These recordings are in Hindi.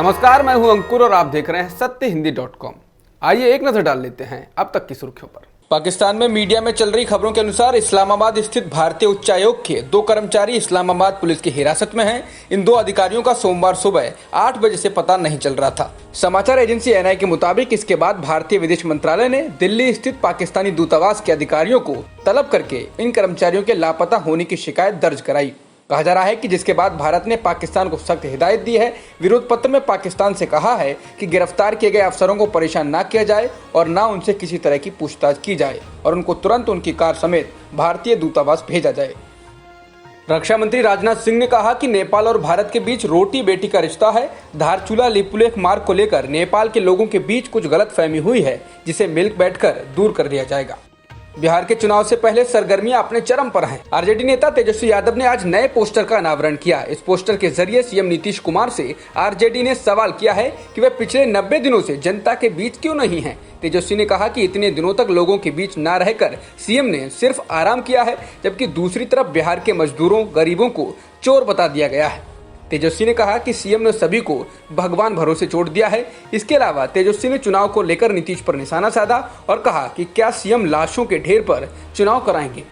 नमस्कार, मैं हूं अंकुर और आप देख रहे हैं सत्यहिंदी.com। आइए एक नजर डाल लेते हैं अब तक की सुर्खियों पर। पाकिस्तान में मीडिया में चल रही खबरों के अनुसार इस्लामाबाद स्थित भारतीय उच्चायोग के 2 कर्मचारी इस्लामाबाद पुलिस की हिरासत में हैं। इन 2 अधिकारियों का सोमवार सुबह 8 बजे से पता नहीं चल रहा था। समाचार एजेंसी एनआई के मुताबिक इसके बाद भारतीय विदेश मंत्रालय ने दिल्ली स्थित पाकिस्तानी दूतावास के अधिकारियों को तलब करके इन कर्मचारियों के लापता होने की शिकायत दर्ज कराई। कहा जा रहा है कि जिसके बाद भारत ने पाकिस्तान को सख्त हिदायत दी है। विरोध पत्र में पाकिस्तान से कहा है कि गिरफ्तार किए गए अफसरों को परेशान न किया जाए और न उनसे किसी तरह की पूछताछ की जाए और उनको तुरंत उनकी कार समेत भारतीय दूतावास भेजा जाए। रक्षा मंत्री राजनाथ सिंह ने कहा कि नेपाल और भारत के बीच रोटी बेटी का रिश्ता है। धारचूला लिपुलेख मार्ग को लेकर नेपाल के लोगों के बीच कुछ गलतफहमी हुई है, जिसे मिल बैठकर दूर कर दिया जाएगा। बिहार के चुनाव से पहले सरगर्मियां अपने चरम पर हैं। आरजेडी नेता तेजस्वी यादव ने आज नए पोस्टर का अनावरण किया। इस पोस्टर के जरिए सीएम नीतीश कुमार से आरजेडी ने सवाल किया है कि वे पिछले 90 दिनों से जनता के बीच क्यों नहीं हैं। तेजस्वी ने कहा कि इतने दिनों तक लोगों के बीच न रहकर सीएम ने सिर्फ आराम किया है, जबकि दूसरी तरफ बिहार के मजदूरों गरीबों को चोर बता दिया गया है। तेजस्वी ने कहा कि सीएम ने सभी को भगवान भरोसे छोड़ दिया है। इसके अलावा तेजस्वी ने चुनाव को लेकर नीतीश पर निशाना साधा और कहा कि क्या सीएम लाशों के ढेर पर चुनाव कराएंगे।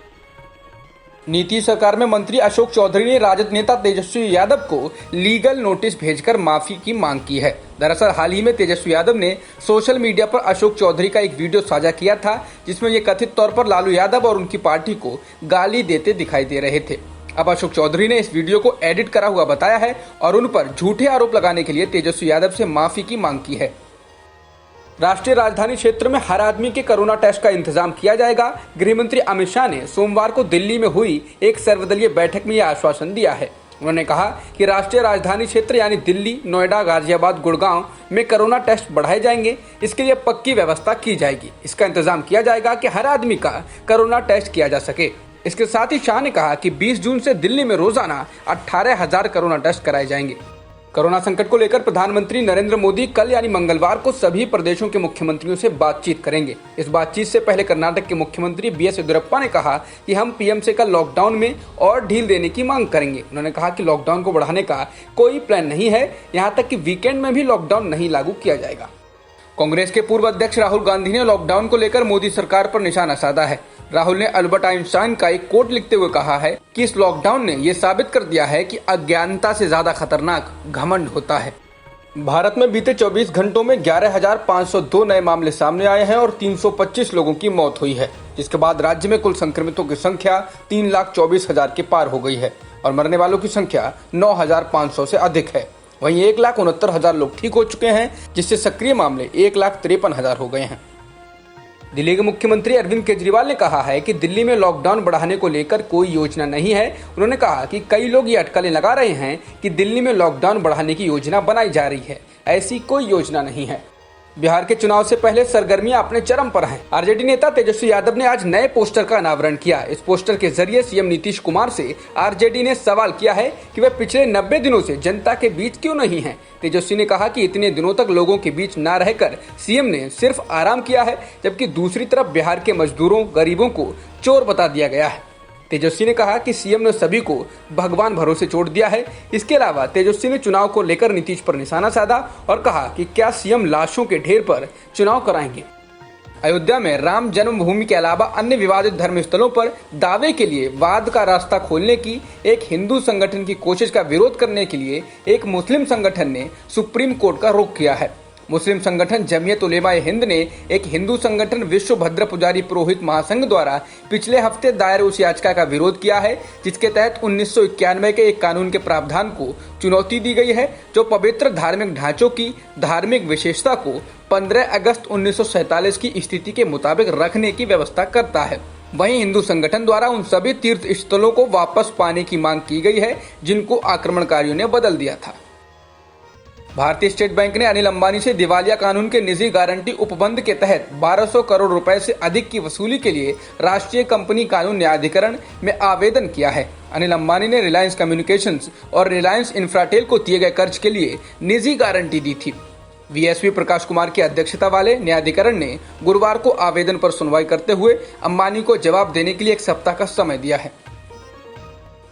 नीतीश सरकार में मंत्री अशोक चौधरी ने राजद नेता तेजस्वी यादव को लीगल नोटिस भेजकर माफी की मांग की है। दरअसल हाल ही में तेजस्वी यादव ने सोशल मीडिया पर अशोक चौधरी का एक वीडियो साझा किया था, जिसमें ये कथित तौर पर लालू यादव और उनकी पार्टी को गाली देते दिखाई दे रहे थे। अब अशोक चौधरी ने इस वीडियो को एडिट करा हुआ बताया है और उन पर झूठे आरोप लगाने के लिए तेजस्वी यादव से माफी की मांग की है। राष्ट्रीय राजधानी क्षेत्र में हर आदमी के कोरोना टेस्ट का इंतजाम किया जाएगा। गृह मंत्री अमित शाह ने सोमवार को दिल्ली में हुई एक सर्वदलीय बैठक में यह आश्वासन दिया है। उन्होंने कहा कि राष्ट्रीय राजधानी क्षेत्र यानी दिल्ली, नोएडा, गाजियाबाद, गुड़गांव में कोरोना टेस्ट बढ़ाए जाएंगे। इसके लिए पक्की व्यवस्था की जाएगी। इसका इंतजाम किया जाएगा कि हर आदमी का कोरोना टेस्ट किया जा सके। इसके साथ ही शाह ने कहा कि 20 जून से दिल्ली में रोजाना 18,000 कोरोना टेस्ट कराए जाएंगे। कोरोना संकट को लेकर प्रधानमंत्री नरेंद्र मोदी कल यानी मंगलवार को सभी प्रदेशों के मुख्यमंत्रियों से बातचीत करेंगे। इस बातचीत से पहले कर्नाटक के मुख्यमंत्री बीएस येदियुरप्पा ने कहा कि हम पीएमसी का लॉकडाउन में और ढील देने की मांग करेंगे। उन्होंने कहा कि लॉकडाउन को बढ़ाने का कोई प्लान नहीं है, यहाँ तक कि वीकेंड में भी लॉकडाउन नहीं लागू किया जाएगा। कांग्रेस के पूर्व अध्यक्ष राहुल गांधी ने लॉकडाउन को लेकर मोदी सरकार पर निशाना साधा है। राहुल ने अल्बर्ट आइंस्टाइन का एक कोट लिखते हुए कहा है कि इस लॉकडाउन ने ये साबित कर दिया है कि अज्ञानता से ज्यादा खतरनाक घमंड होता है। भारत में बीते 24 घंटों में 11,502 नए मामले सामने आए हैं और 325 लोगों की मौत हुई है, जिसके बाद राज्य में कुल संक्रमितों की संख्या 3,24,000 के पार हो गई है और मरने वालों की संख्या 9,500 से अधिक है। वहीं 1,69,000 लोग ठीक हो चुके हैं, जिससे सक्रिय मामले 1,53,000 हो गए हैं। दिल्ली के मुख्यमंत्री अरविंद केजरीवाल ने कहा है कि दिल्ली में लॉकडाउन बढ़ाने को लेकर कोई योजना नहीं है। उन्होंने कहा कि कई लोग ये अटकलें लगा रहे हैं कि दिल्ली में लॉकडाउन बढ़ाने की योजना बनाई जा रही है। ऐसी कोई योजना नहीं है। बिहार के चुनाव से पहले सरगर्मियां अपने चरम पर हैं। आरजेडी नेता तेजस्वी यादव ने आज नए पोस्टर का अनावरण किया। इस पोस्टर के जरिए सीएम नीतीश कुमार से आरजेडी ने सवाल किया है कि वे पिछले 90 दिनों से जनता के बीच क्यों नहीं हैं। तेजस्वी ने कहा कि इतने दिनों तक लोगों के बीच न रहकर सीएम ने सिर्फ आराम किया है, जबकि दूसरी तरफ बिहार के मजदूरों गरीबों को चोर बता दिया गया है। तेजस्वी ने कहा कि सीएम ने सभी को भगवान भरोसे छोड़ दिया है। इसके अलावा तेजस्वी ने चुनाव को लेकर नीतीश पर निशाना साधा और कहा कि क्या सीएम लाशों के ढेर पर चुनाव कराएंगे। अयोध्या में राम जन्मभूमि के अलावा अन्य विवादित धर्म स्थलों पर दावे के लिए वाद का रास्ता खोलने की एक हिंदू संगठन की कोशिश का विरोध करने के लिए एक मुस्लिम संगठन ने सुप्रीम कोर्ट का रुख किया है। मुस्लिम संगठन जमीयत उलेमा ए हिंद ने एक हिंदू संगठन विश्व भद्र पुजारी पुरोहित महासंघ द्वारा पिछले हफ्ते दायर उस याचिका का विरोध किया है, जिसके तहत 1991 के एक कानून के प्रावधान को चुनौती दी गई है, जो पवित्र धार्मिक ढांचों की धार्मिक विशेषता को 15 अगस्त 1947 की स्थिति के मुताबिक रखने की व्यवस्था करता है। वहीं हिंदू संगठन द्वारा उन सभी तीर्थ स्थलों को वापस पाने की मांग की गई है, जिनको आक्रमणकारियों ने बदल दिया था। भारतीय स्टेट बैंक ने अनिल अंबानी से दिवालिया कानून के निजी गारंटी उपबंध के तहत 1200 करोड़ रुपए से अधिक की वसूली के लिए राष्ट्रीय कंपनी कानून न्यायाधिकरण में आवेदन किया है। अनिल अंबानी ने रिलायंस कम्युनिकेशंस और रिलायंस इंफ्राटेल को दिए गए कर्ज के लिए निजी गारंटी दी थी। वीएसपी प्रकाश कुमार की अध्यक्षता वाले न्यायाधिकरण ने गुरुवार को आवेदन पर सुनवाई करते हुए अंबानी को जवाब देने के लिए 1 सप्ताह का समय दिया है।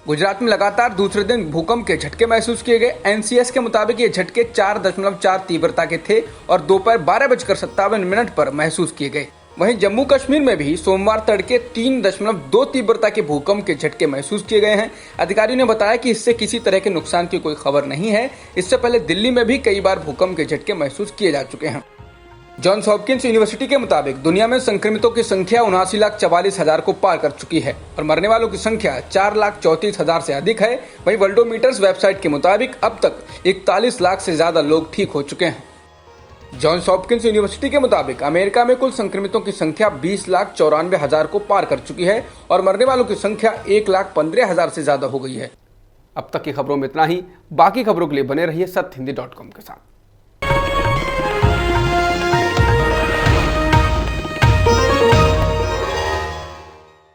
गुजरात में लगातार दूसरे दिन भूकंप के झटके महसूस किए गए। एनसीएस के मुताबिक ये झटके 4.4 तीव्रता के थे और दोपहर 12:57 पर महसूस किए गए। वहीं जम्मू कश्मीर में भी सोमवार तड़के 3.2 तीव्रता के भूकंप के झटके महसूस किए गए हैं। अधिकारियों ने बताया कि इससे किसी तरह के नुकसान की कोई खबर नहीं है। इससे पहले दिल्ली में भी कई बार भूकंप के झटके महसूस किए जा चुके हैं। जॉन्स हॉपकिंस यूनिवर्सिटी के मुताबिक दुनिया में संक्रमितों की संख्या 79,44,000 को पार कर चुकी है और मरने वालों की संख्या 4,34,000 से अधिक है। वहीं वर्ल्डोमीटर्स वेबसाइट के मुताबिक अब तक 41 लाख से ज्यादा लोग ठीक हो चुके हैं। जॉन्स हॉपकिंस यूनिवर्सिटी के मुताबिक अमेरिका में कुल संक्रमितों की संख्या 20,94,000 को पार कर चुकी है और मरने वालों की संख्या 1,15,000 से ज्यादा हो गई है। अब तक की खबरों में इतना ही। बाकी खबरों के लिए बने रहिए सत्य हिंदी.com के साथ।